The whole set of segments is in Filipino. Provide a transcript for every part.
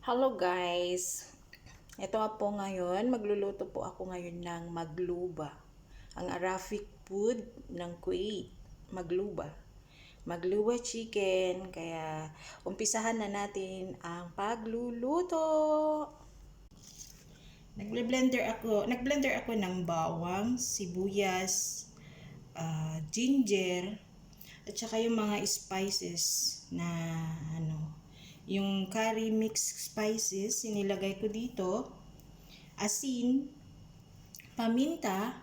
Hello guys! Ito po ngayon, magluluto po ako ngayon ng magluba. Ang Arabic food ng Kuwait, magluba. Magluba chicken, kaya umpisahan na natin ang pagluluto. Nagblender ako ng bawang, sibuyas, ginger, at saka yung mga spices na yung curry mix spices, inilagay ko dito, asin, paminta,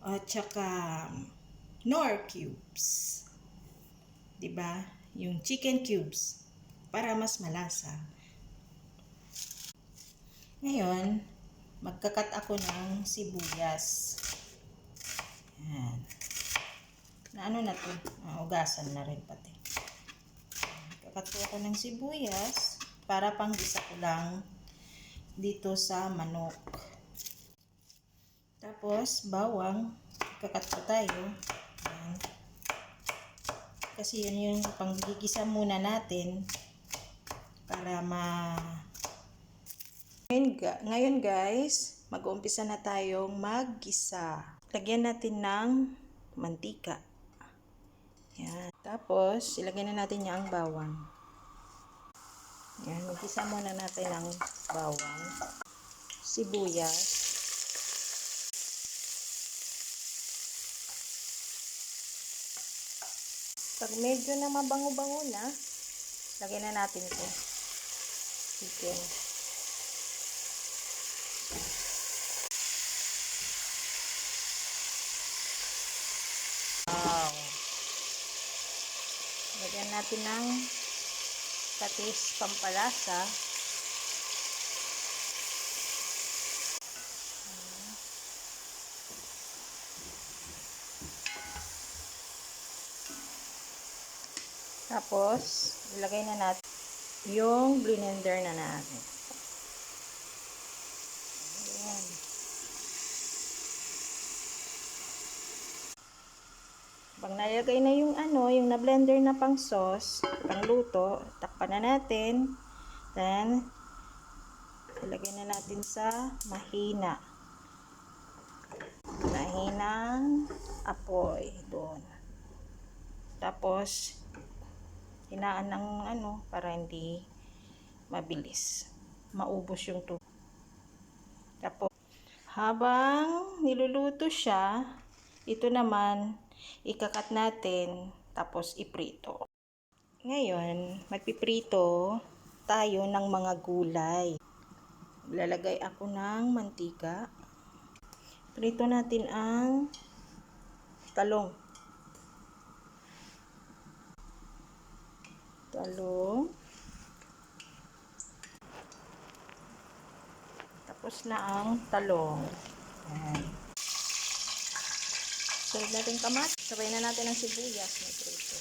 at saka nor cubes. 'Di ba? Yung chicken cubes para mas malasa. Ngayon, magkakat ako ng sibuyas. Yan. Na ano na to? Ugasan na rin pati. Kakat ko ako ng sibuyas para panggisa ko lang dito sa manok. Tapos, bawang. Kakat ko tayo. Yan. Kasi yan yung panggigisa muna natin para Ngayon guys, mag-uumpisa na tayong maggisa. Lagyan natin ng mantika. Yan. Tapos, ilagay na natin yung bawang. Yan, maggisa muna natin ang bawang. Sibuyas. Pag medyo na mabango-bango na, lagyan na natin ito. Chicken. Wow. Lagyan natin ng patis pampalasa. Tapos, ilagay na natin yung blender na natin. Ayan. Pag nalagay na yung yung na-blender na pang sauce, pang luto, takpan na natin. Then, ilagay na natin sa mahina. Mahinang apoy doon. Tapos, hinaan ng para hindi mabilis maubos yung tubig. Tapos, habang niluluto siya, ito naman ikakat natin tapos iprito. Ngayon, magpiprito tayo ng mga gulay. Lalagay ako ng mantika. Prito natin ang talong. Tapos na ang talong. Ayan. Sunod natin kamatis. Sabay na natin ang sibuyas. Prito.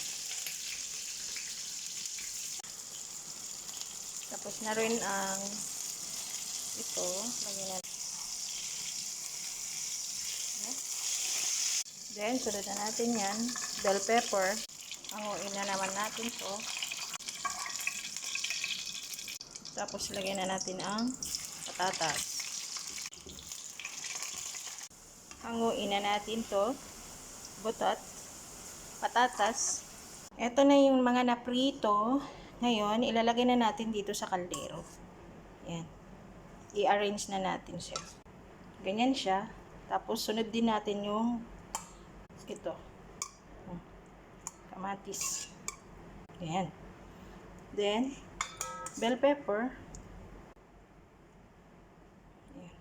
Tapos na rin ang ito. Lagyan natin. Then, sunod na natin yan. Bell pepper. Hanguin na naman natin to. Tapos, lagyan na natin ang patatas. Hanguin na natin to. Butot. Patatas. Ito na yung mga naprito. Ngayon, ilalagay na natin dito sa kaldero. Yan. I-arrange na natin siya. Ganyan siya. Tapos, sunod din natin yung ito. Kamatis. Yan. Then, bell pepper. Yan.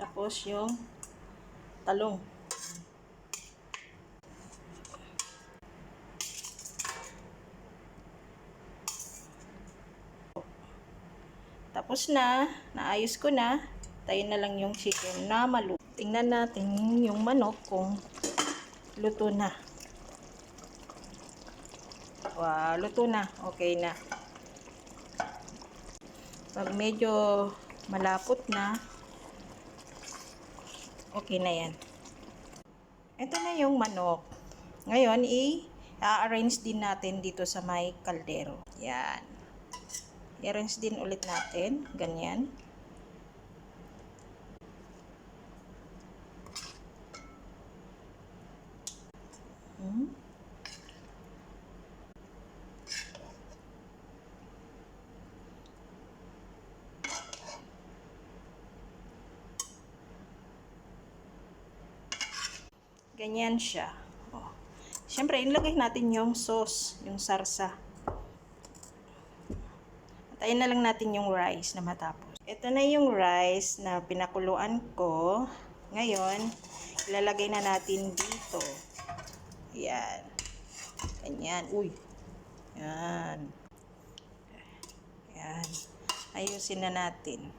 Tapos, yung talong. Tapos na, naayos ko na. Tayo na lang yung chicken na maluto. Tingnan natin yung manok kung luto na. Wow, luto na. Okay na. Pag medyo malapot na, okay na yan. Ito na yung manok. Ngayon, I-arrange din natin dito sa may kaldero. Yan. I-arrange din ulit natin. Ganyan. Ganyan siya. Oh. Siyempre, ilagay natin yung sauce, yung sarsa. Antayin na lang natin yung rice na matapos. Ito na yung rice na pinakuluan ko. Ngayon, ilalagay na natin dito. Yan. Ganyan. Uy. Yan. Yan. Ayusin na natin.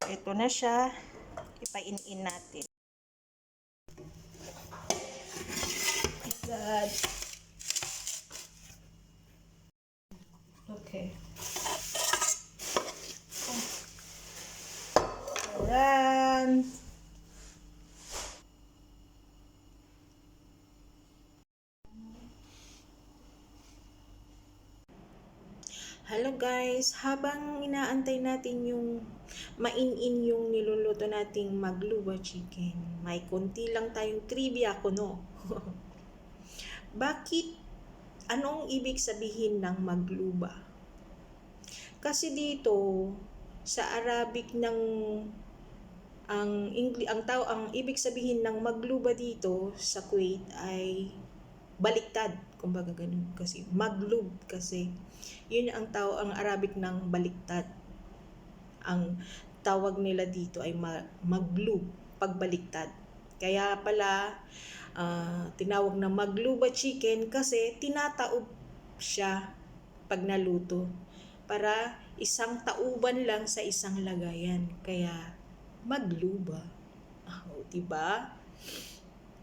Ito na siya. Ipain-in natin. God. Okay. Ayan. Hello guys, habang inaantay natin yung main-in yung niluluto nating magluba chicken, may konti lang tayong trivia kuno. Bakit? Anong ibig sabihin ng magluba? Kasi dito sa Arabic ng ang ibig sabihin ng magluba dito sa Kuwait ay baliktad, kumbaga ganun, kasi maglub, kasi yun ang Arabic ng baliktad. Ang tawag nila dito ay maglub, pagbaliktad. Kaya pala tinawag na magluba chicken kasi tinataob siya pag naluto, para isang tauban lang sa isang lagayan, kaya magluba. Diba?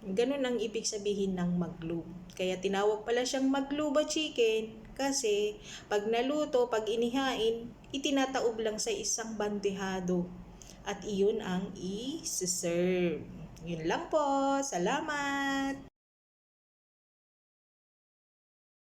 Ganun ang ibig sabihin ng maglub. Kaya tinawag pala siyang magluba chicken kasi pag naluto, pag inihain, itinataob lang sa isang bandehado. At iyon ang i-serve. Yun lang po. Salamat!